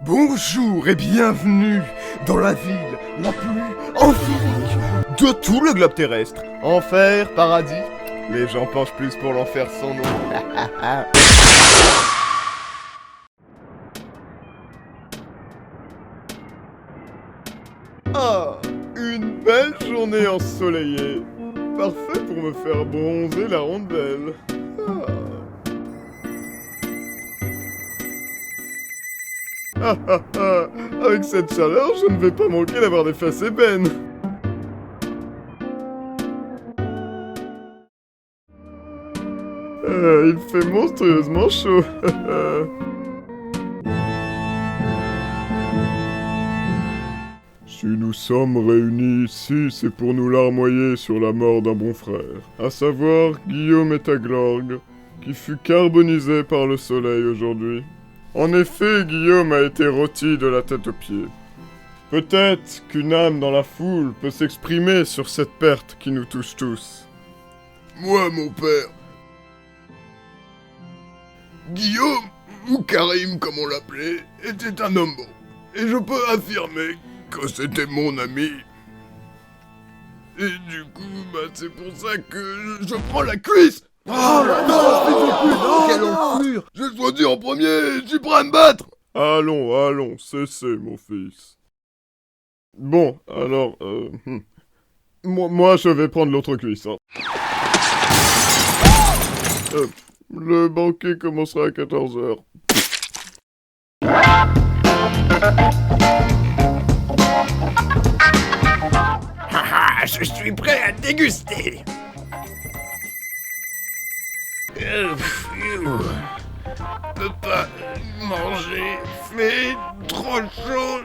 Bonjour et bienvenue dans la ville la plus amphirique de tout le globe terrestre. Enfer, paradis, les gens penchent plus pour l'enfer sans nom. Ah, une belle journée ensoleillée. Parfait pour me faire bronzer la rondelle. Avec cette chaleur, je ne vais pas manquer d'avoir des fesses ébènes. Il fait monstrueusement chaud. Si nous sommes réunis ici, c'est pour nous larmoyer sur la mort d'un bon frère, à savoir Guillaume Etaglorg, qui fut carbonisé par le soleil aujourd'hui. En effet, Guillaume a été rôti de la tête aux pieds. Peut-être qu'une âme dans la foule peut s'exprimer sur cette perte qui nous touche tous. Moi, mon père. Guillaume, ou Karim comme on l'appelait, était un homme bon. Et je peux affirmer que c'était mon ami. Et du coup, c'est pour ça que je prends la cuisse. Oh non, quelle enflure! J'ai choisi en premier, je suis prêt à me battre! Allons, cessez, mon fils. Bon, alors, moi, je vais prendre l'autre cuisse, hein. Le banquet commencera à 14h. Haha, je suis prêt à déguster! Peux pas manger, fait trop chaud.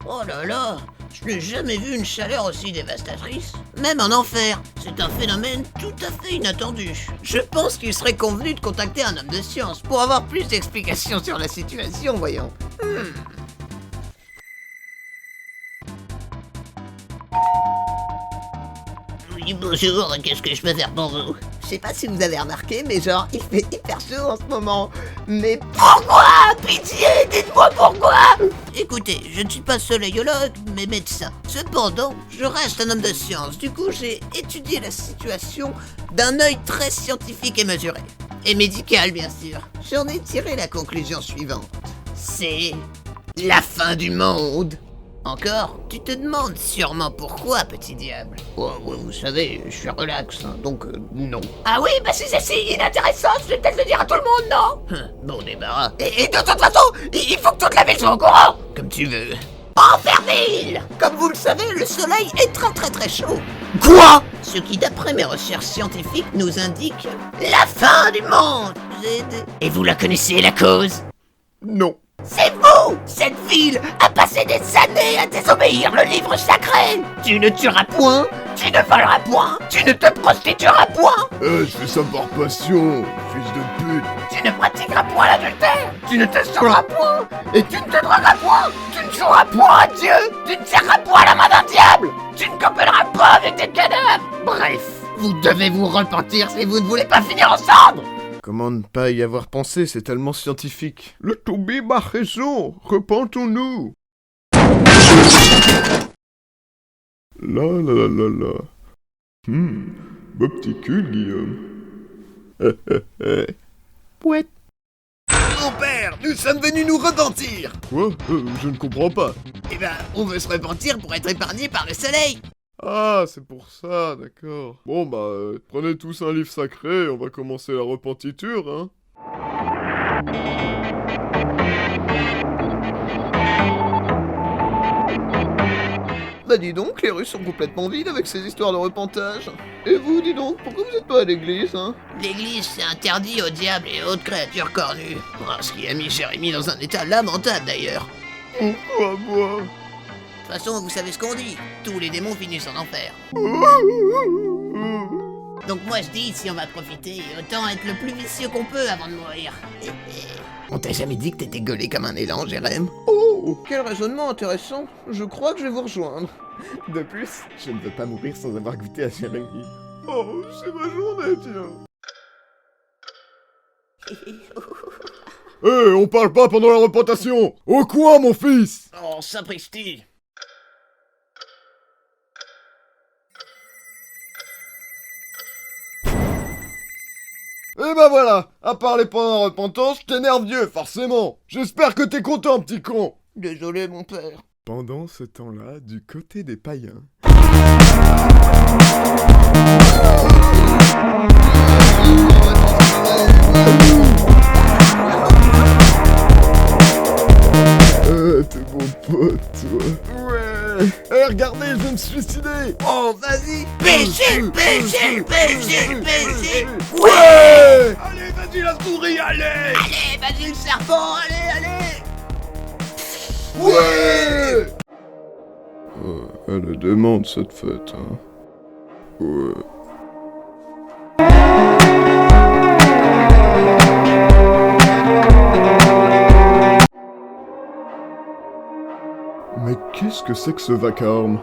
Oh là là, je n'ai jamais vu une chaleur aussi dévastatrice. Même en enfer, c'est un phénomène tout à fait inattendu. Je pense qu'il serait convenu de contacter un homme de science pour avoir plus d'explications sur la situation, voyons. Oui, bonjour, qu'est-ce que je peux faire pour vous? Je sais pas si vous avez remarqué, mais genre, il fait hyper chaud en ce moment. Mais pourquoi? Pitié, dites-moi pourquoi! Écoutez, je ne suis pas soleillologue, mais médecin. Cependant, je reste un homme de science. Du coup, j'ai étudié la situation d'un œil très scientifique et mesuré. Et médical, bien sûr. J'en ai tiré la conclusion suivante. C'est la fin du monde. Encore? Tu te demandes sûrement pourquoi, petit diable. Oh, vous savez, je suis relax, hein, donc non. Ah oui, si c'est si inintéressant, je vais peut-être le dire à tout le monde, non? Bon débarras. Et de toute façon, il faut que toute la ville soit au courant. Comme tu veux. Enferville! Comme vous le savez, le soleil est très chaud. Quoi? Ce qui, d'après mes recherches scientifiques, nous indique la fin du monde. Et vous la connaissez, la cause? Non. C'est vous! Cette ville a passé des années à désobéir le livre sacré! Tu ne tueras point, tu ne voleras point, tu ne te prostitueras point! Je fais ça par passion, fils de pute. Tu ne pratiqueras point l'adultère! Tu ne te saouleras point! Et tu ne te drogueras point! Tu ne joueras point à Dieu! Tu ne serreras point la main d'un diable! Tu ne coopéreras pas avec des cadavres! Bref, vous devez vous repentir si vous ne voulez pas finir en cendres! Comment ne pas y avoir pensé, c'est tellement scientifique. Le Toubib a raison, repentons-nous. La. Beau petit cul, Guillaume. Pouette. Mon père, nous sommes venus nous repentir. Quoi? Je ne comprends pas. Eh ben, on veut se repentir pour être épargné par le soleil! Ah, c'est pour ça, d'accord. Bon, prenez tous un livre sacré et on va commencer la repentiture, hein. Bah dis donc, les rues sont complètement vides avec ces histoires de repentage. Et vous, dis donc, pourquoi vous êtes pas à l'église, hein? L'église, c'est interdit aux diables et autres créatures cornues. Ce qui a mis Jérémie dans un état lamentable d'ailleurs. Pourquoi moi? De toute façon, vous savez ce qu'on dit, tous les démons finissent en enfer. Donc moi je dis, si on va profiter, autant être le plus vicieux qu'on peut avant de mourir. On t'a jamais dit que t'étais gaulé comme un élan, Jérém? Oh, quel raisonnement intéressant. Je crois que je vais vous rejoindre. De plus, je ne veux pas mourir sans avoir goûté à Jérémy. Oh, c'est ma journée, tiens. Hé, on parle pas pendant la repentation. Au coin, mon fils. Oh, sapristi. Et ben voilà, à parler pendant la repentance, je t'énerve Dieu, forcément. J'espère que t'es content, petit con. Désolé, mon père. Pendant ce temps-là, du côté des païens... t'es mon pote, toi. Ouais. Eh, regardez, je vais me suicider. Oh, vas-y. Péché. Ouais. Allez, vas-y la souris, allez. Allez, vas-y, le serpent, allez. Ouais. Elle est démente, cette fête, hein. Ouais. Mais qu'est-ce que c'est que ce vacarme?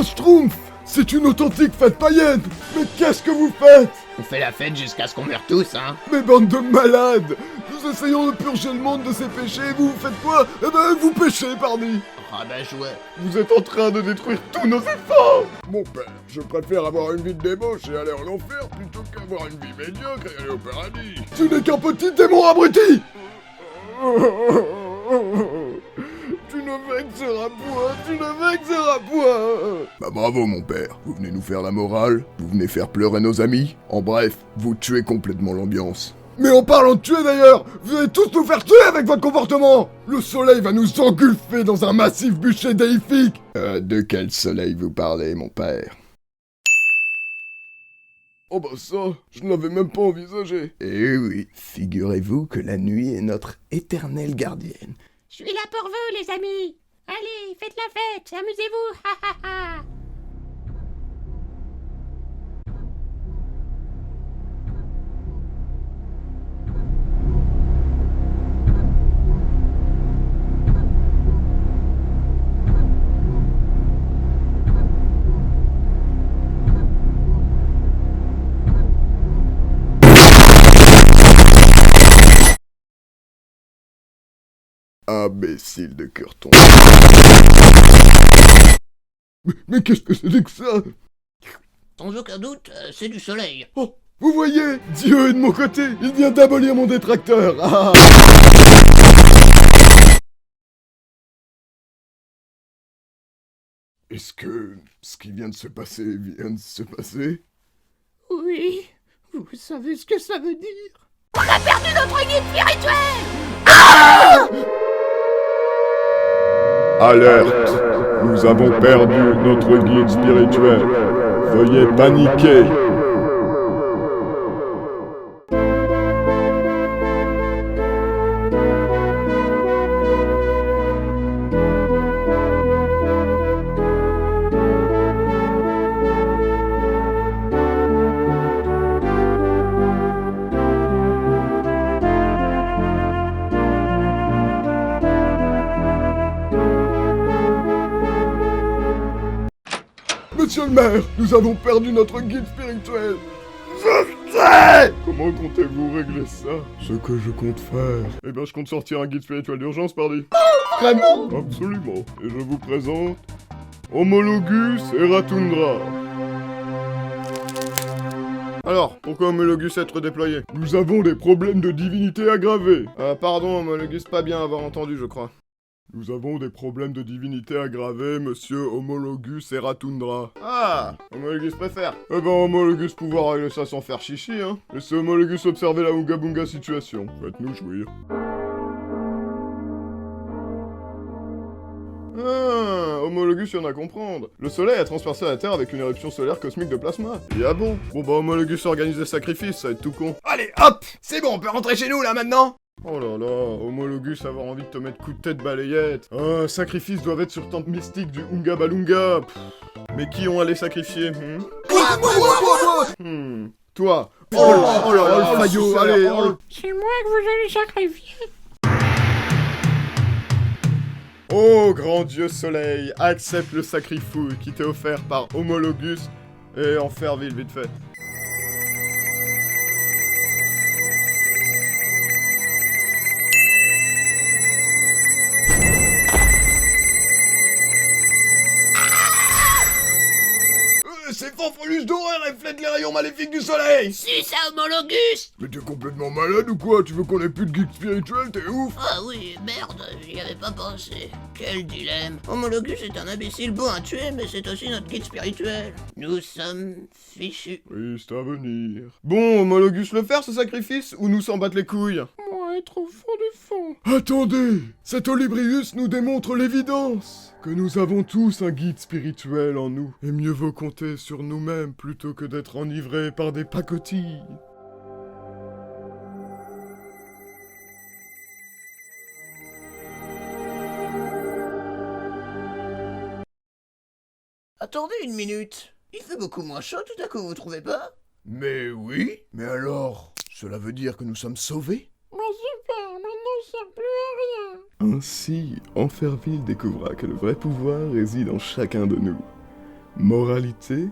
Schtroumpf! C'est une authentique fête païenne! Mais qu'est-ce que vous faites? On fait la fête jusqu'à ce qu'on meure tous, hein. Mais bande de malades! Nous essayons de purger le monde de ses péchés, et vous faites quoi? Eh ben, vous péchez, parmi! Ah bah jouet. Vous êtes en train de détruire tous nos efforts! Mon père, je préfère avoir une vie de débauche et aller en enfer plutôt qu'avoir une vie médiocre et aller au paradis! Tu n'es qu'un petit démon abruti! Tu ne vexeras point! Bah bravo mon père, vous venez nous faire la morale, vous venez faire pleurer nos amis, en bref, vous tuez complètement l'ambiance. Mais en parlant de tuer d'ailleurs, vous allez tous nous faire tuer avec votre comportement! Le soleil va nous engulfer dans un massif bûcher déifique! De quel soleil vous parlez mon père? Oh bah ça, je ne l'avais même pas envisagé. Eh oui, figurez-vous que la nuit est notre éternelle gardienne. Je suis là pour vous, les amis. Allez, faites la fête, amusez-vous, ha ha ha. Imbécile de Curton. Mais qu'est-ce que c'est que ça? Sans aucun doute, c'est du soleil. Oh, vous voyez, Dieu est de mon côté, il vient d'abolir mon détracteur. Ah. Est-ce que ce qui vient de se passer vient de se passer? Oui, vous savez ce que ça veut dire? On a perdu notre guide spirituel. Alerte! Nous avons perdu notre guide spirituel. Veuillez paniquer. Monsieur le maire, nous avons perdu notre guide spirituel. Je sais! Comment comptez-vous régler ça? Ce que je compte faire... Eh ben, je compte sortir un guide spirituel d'urgence, pardi. Vraiment? Absolument. Et je vous présente... Homologus Eratundra. Alors, pourquoi Homologus être déployé? Nous avons des problèmes de divinité aggravés. Pardon, Homologus, pas bien avoir entendu, je crois. Nous avons des problèmes de divinité aggravés, monsieur Homologus Eratundra. Ah, Homologus préfère. Eh ben, Homologus pouvoir régler ça sans faire chichi, hein. Laissez Homologus observer la Oonga Boonga situation. Faites-nous jouir. Ah, Homologus y en a à comprendre. Le soleil a transpercé la Terre avec une éruption solaire cosmique de plasma. Et ah bon? Bon bah Homologus organise des sacrifices, ça va être tout con. Allez, hop. C'est bon, on peut rentrer chez nous, là, maintenant. Oh là là, Homologus avoir envie de te mettre coup de tête balayette. Ah, sacrifices doivent être sur temple mystique du Oonga Balunga. Mais qui ont allé sacrifier, Moi. Toi. Oh là là, le faillot, allez. C'est moi que vous allez sacrifier. Oh, grand dieu soleil, accepte le sacrifice qui t'est offert par Homologus et en faire vite fait. rayon maléfique du soleil. Suis ça, Homologus! Mais t'es complètement malade ou quoi? Tu veux qu'on ait plus de guide spirituel? T'es ouf. Ah oui, merde, j'y avais pas pensé. Quel dilemme. Homologus est un imbécile bon à tuer, mais c'est aussi notre guide spirituel. Nous sommes fichus. Oui, c'est à venir. Bon, Homologus le faire ce sacrifice ou nous s'en battre les couilles? Moi, être au fond du fond. Attendez! Cet Olibrius nous démontre l'évidence! Que nous avons tous un guide spirituel en nous, et mieux vaut compter sur nous-mêmes plutôt que d'être enivrés par des pacotilles. Attendez une minute. Il fait beaucoup moins chaud tout à coup, vous trouvez pas? Mais oui, mais alors, cela veut dire que nous sommes sauvés? Mais super, maintenant je sers plus à rien. Ainsi, Enferville découvra que le vrai pouvoir réside en chacun de nous. Moralité,